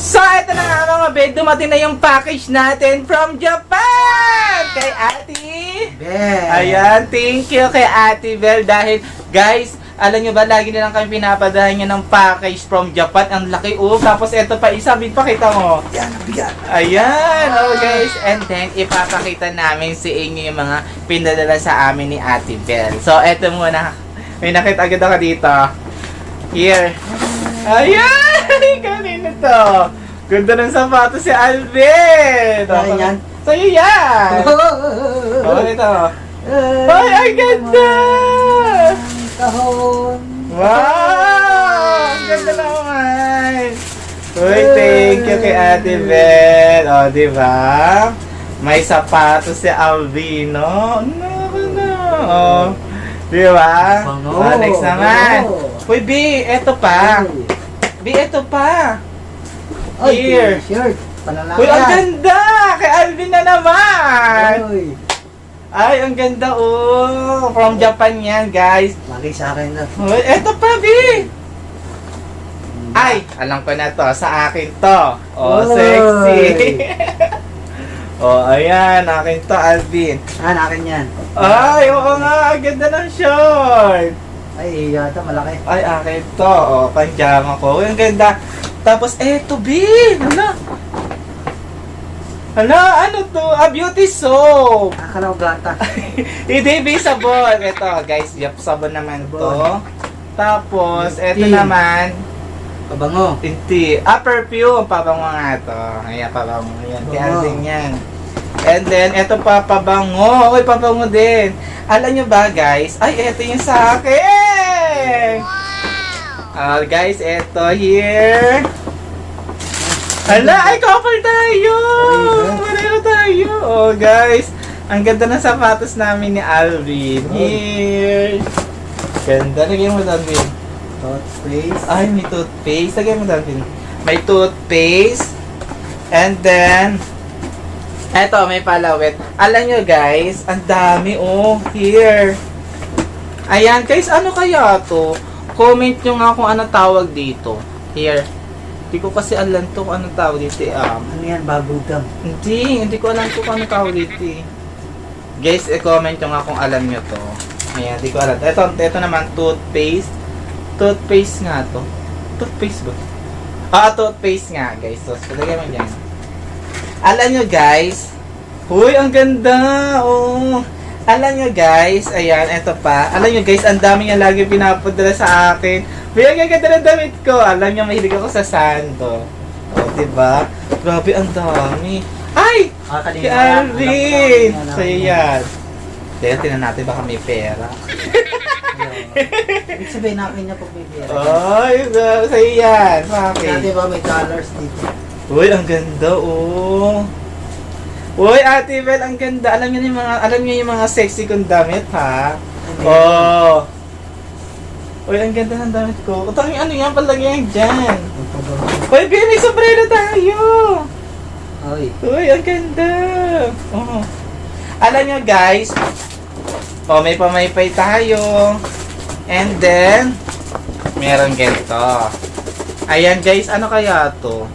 So, ito na nga mga bed, dumating na yung package natin from Japan! Kay Ate Bel. Ayan, thank you kay Ate Bel dahil, guys, alam nyo ba, lagi nilang kami pinapadahan niya ng package from Japan. Ang laki, tapos ito pa isa, pakita mo. Yan, bigat. Ayan, guys. And then, ipapakita namin sa inyo yung mga pinadala sa amin ni Ate Bel. So, ito muna. May nakita agad ako dito. Here. Ayan! Kanina to. Ganda ng sapatos si Alvin. Sa'yo yan? Sa'yo yan. Ito. Ay, ang ganda! Kahon. Wow! Ang ganda naman! Uy, thank you kay Ate Bel. O, diba? May sapatos si Alvino. No. Diba? O, next naman. Uy, B, eto pa. B, eto pa. Here. Shirt. Panalaki. Uy, ang ganda! Kay Alvin na naman! Uy. Ay, ang ganda, From Japan yan, guys. Lagi sa akin na. Uy, eto pa, B! Ay, alam ko na to. Sa akin to. Oh, Uy. sexy. Oh, ayan. Akin to, Alvin. Akin yan. Ay, oo nga. Ang ganda ng short. Ay, yata malaki. Ay, akin to. Oh, panjama ko. Uy, ang ganda. Tapos, eto, B! Ano to? Beauty soap! Akala ko gata. Hindi, B, sabon. Ito, guys. Yup, sabon naman to. Sabon. Tapos, eto Tinti. naman. Pabango. Tinti. Perfume. Pabango nga to. Ayan, pabango. Ayan, kaya Oo. din yan. And then, eto pa, pabango. Uy, pabango din. Alam nyo ba, guys? Ay, eto yung sa akin! Guys, eto here. Hala, ay, couple tayo! Pareho tayo! Oh, guys. Ang ganda ng sapatos namin ni Alvin. Here. Ganda. Lagyan mo, Alvin. Toothpaste. Ay, may toothpaste. Lagyan mo, Alvin. May toothpaste. And then, eto, may palawit. Alam nyo, guys, ang dami, here. Ayan, guys, ano kaya to? Comment nyo nga kung ano tawag dito. Here. Hindi ko kasi alam to kung ano tawag dito. Ano yan? Bubble gum. Hindi ko alam to kung ano tawag dito. Guys, i-comment nyo nga kung alam nyo to. Ayan, hindi ko alam. Ito naman, toothpaste. Toothpaste nga to. Toothpaste ba? Toothpaste nga, guys. So, palagay mo dyan. Alam nyo, guys. Uy, ang ganda. Alam nyo, guys. Ayan, ito pa. Alam nyo, guys, ang dami niya lagi pinapadala sa akin. May ang ganda ng damit ko. Alam nyo, mahilig ako sa sando. Diba? Grabe, ang dami. Ay! Si Alvin! So, yan. Kaya tinan natin baka may pera. Ibig sabihin natin niya pag may pera. Ay, so yan. Dati Bakit? ba may colors dito? Uy, ang ganda, Uy, Ate Bel, ang ganda. Alam niyo yung mga sexy kong damit, ha? Uy, ang ganda ng damit ko. Utangin, ano yan? Palagyan dyan. Uy, baby, sombrero tayo. Uy, ang ganda. Alam niyo, guys. May pamaypay tayo. And then, meron ganito. Ayan, guys. Ano kaya to?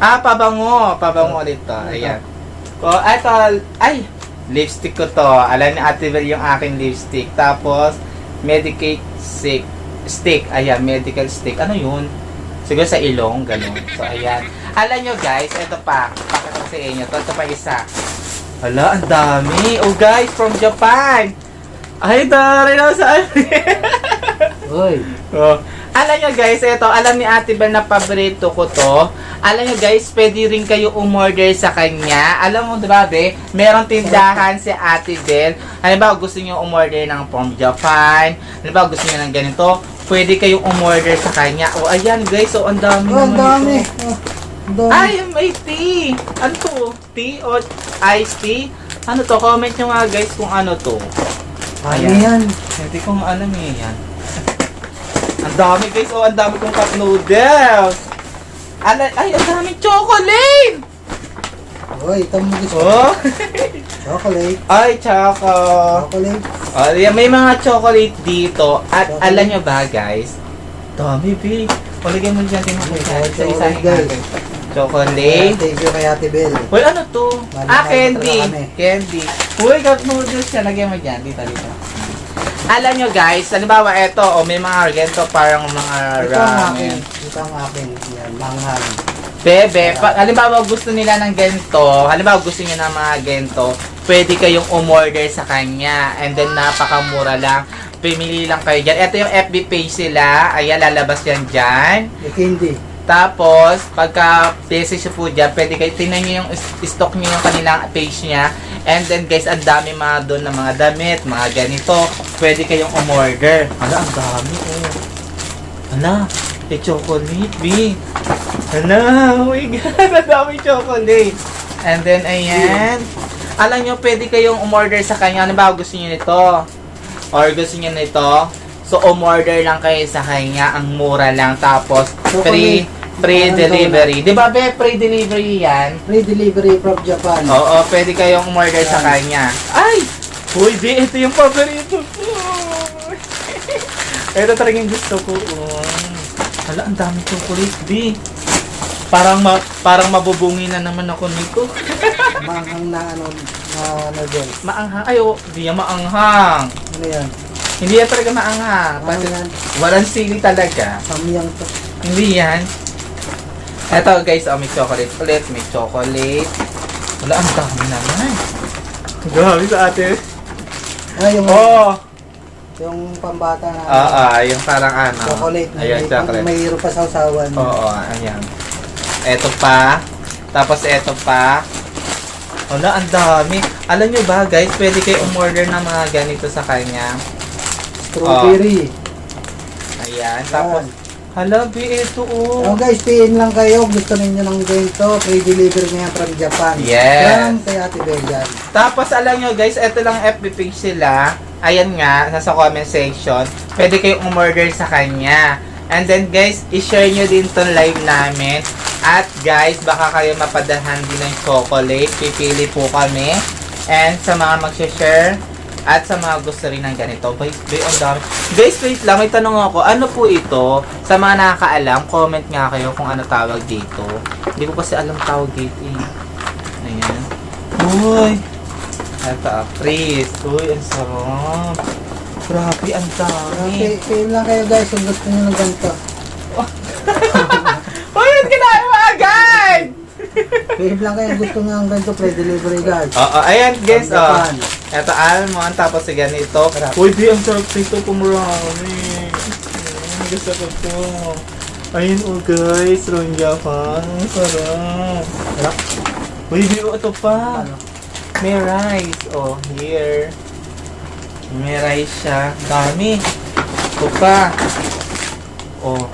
Pabango. Pabango ulit to. Ayan. Ito. Ay! Lipstick ko to. Alam ni Ate Bel yung aking lipstick. Tapos, medical stick. Ayan, medical stick. Ano yun? Siguro sa ilong. Ganun. So, ayan. Alam nyo, guys. Ito pa. Pakita ko sa inyo. Ito pa isa. Hala, ang dami. Guys, from Japan. Ay, dari na sa Uy. Alam nyo guys, ito, alam ni Ate Bel na paborito ko to. Alam nyo guys, pwede rin kayo umorder sa kanya. Alam mo, grabe, merong tindahan si Ate Bel. Halimbawa, gusto nyo umorder ng from Japan. Halimbawa, gusto nyo ng ganito. Pwede kayo umorder sa kanya. Ayan guys, ang dami Ang naman dami. ito. Ang dami. Ay, may tea. Ano to? Tea o iced tea? Ano to? Comment nyo nga guys kung ano to. Ano yan? Hindi ko alam yan. Ang dami guys, ang dami kong cup noodles. Ay, ang daming chocolate! Uy, ito mo gusto. Chocolate. Ay, choco. Chocolate. May mga chocolate dito. At alam nyo ba guys, dami big. Uligyan mo dyan, tingnan mo Okay, dyan. chocolate, Isa-isahin guys. natin. Chocolate. Thank you kay Ate Bel. Uy, ano to? Mali-mali Candy. talaga kami. Candy. Uy, cup noodles siya. Lagyan mo dyan. Dito. Alam nyo guys, halimbawa ito, may mga ganito parang mga Ito ang akin. ramen. Ito ang akin. Yan, manghang. Bebe, halimbawa gusto nila ng ganito, halimbawa gusto niyo ng mga ganito, pwede kayong umorder sa kanya. And then napakamura lang. Pimili lang kayo dyan. Ito yung FB page sila. Ayan, lalabas yan dyan. Yung candy. Tapos, pagka message po dyan, pwede kayo, tingnan nyo yung stock nyo yung kanilang page niya. And then guys, ang dami mga doon ng mga damit, mga ganito. Pwede kayong umorder. Hala, ang dami oh. Hala, chocolate, B. Hala, oh my God, ang dami chocolate. And then, ayan. Alam nyo, pwede kayong umorder sa kanya. Ano ba gusto nyo nito? Or gusto nyo nito? So, umorder lang kayo sa kanya. Ang mura lang. Tapos, free delivery. Di ba, be? Free delivery yan? Free delivery from Japan. Oo, pwede kayong umorder sa kanya. Ay! Uy, be, ito yung paborito ko. Ito talagang gusto ko. Hala, ang dami chocolate, be. Parang mabubungi na naman ako nito. Manghang na dyan. Maanghang. Ay, oh, di yan maanghang. Ano yan? Hindi yan talaga maanghang. Ano yan? Walang sili talaga. Samyang to. Hindi yan. Eto guys, may chocolate ulit. May chocolate. Wala, ang dami naman. Grabe sa ate. Yung Oh! yung pambata na Yung parang ano. chocolate. Ayan, chocolate. May hiro pa sa usawan. Oo, ayan. Eto pa. Tapos eto pa. Wala, ang dami. Alam nyo ba guys, pwede kayo umorder ng mga ganito sa kanya. Strawberry. Ayan. Tapos, hala, ito Oh guys, tiin lang kayo. Gusto ninyo ng ganito. Free delivery niya from Japan. Yes. Yan kay Ate Bel yan. Tapos alam nyo guys, ito lang FB page sila. Ayan nga, nasa comment section. Pwede kayong umorder sa kanya. And then guys, i-share nyo din tong live namin. At guys, baka kayo mapadalhan din ng chocolate. Pipili po kami. And sa mga mag-share at sa mga gusto rin ng ganito. Ang dami. Guys, wait lang. May tanong ako. Ano po ito? Sa mga nakakaalam, comment nga kayo kung ano tawag dito. Hindi ko kasi alam tawag dito eh. Ayan. Uy! Ito, freeze. Uy, ang sarap. Grabe, ang dami. Tiin lang kayo guys kung gusto niyo ng ganito. Uy, ba't kinain mo agad? Tiin lang kayo gusto niyo ng ganito. Free delivery guys. Oo, ayan guys, From Japan. Ito, almond, tapos si ganito. Sarap. Uy, di, ang sarap nito pumarami. Gusto ko to. Ayun, oh guys, from Japan. Ang sarap. Sarap. Uy, di, ito pa. Ano? May rice. Oh, here. May rice siya. Dami. Ito pa. Oh,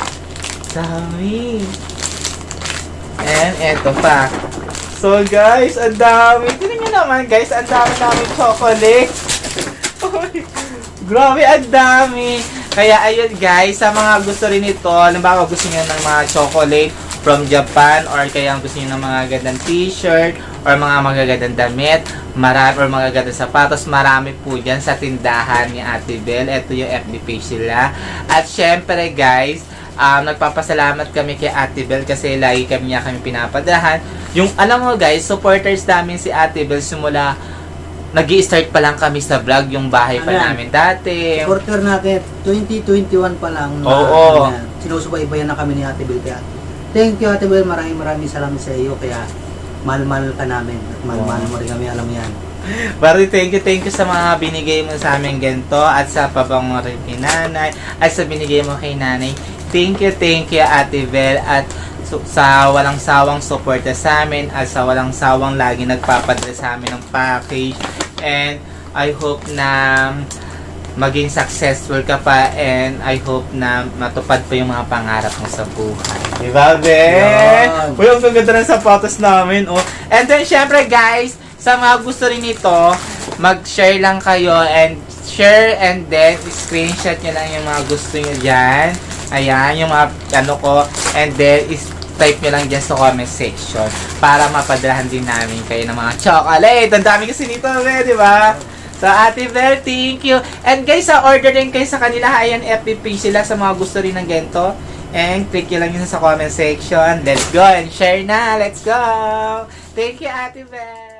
dami. And ito pa. So guys, ang dami. Tingnan nyo naman guys, ang dami namin chocolate. Uy, grabe, ang dami. Kaya ayun guys, sa mga gusto rin ito, halimbawa gusto niyo ng mga chocolate from Japan or kaya gusto niyo ng mga gandang t-shirt or mga magagandang damit, marami or magagandang sapatos, marami po dyan sa tindahan ni Ate Bel. Ito yung FB page sila. At syempre guys, nagpapasalamat kami kay Ate Bel kasi lagi kami pinapadahan. Yung alam mo guys, supporters namin si Ate Bel simula nag-i-start pa lang kami sa vlog, yung bahay pa Ayan. namin dati. Quarter natin, 2021 pa lang. Oo. Sinusubaybayan na kami ni Ate Bel. Kaya, thank you Ate Bel, maraming salamat sa iyo. Kaya, mahal-mahal ka namin. At mahal-mahal mo rin kami, alam mo yan. Pero thank you sa mga binigay mo sa amin ganito at sa pabango rin kay nanay at sa binigay mo kay nanay. Thank you Ate Bel at sa walang sawang suporta sa amin at sa walang sawang lagi nagpapadala sa amin ng package. And I hope na maging successful ka pa and I hope na matupad pa yung mga pangarap mo sa buhay. Diba, be? Yan. Uy, ang gaganda ng sapatos namin, oh. And then, syempre, guys, sa mga gusto rin ito, mag-share lang kayo and share and then screenshot nyo lang yung mga gusto nyo dyan. Ayan, yung mga ano ko. And then, type nyo lang dyan sa comment section para mapadalahan din namin kayo ng mga chocolate. Ang dami kasi nito, di ba? So, Ate Bel, thank you. And guys, order din kayo sa kanila. Ayan, FB page sila sa mga gusto rin ng ganito. And click nyo lang yun sa comment section. Let's go and share na. Let's go! Thank you, Ate Bel!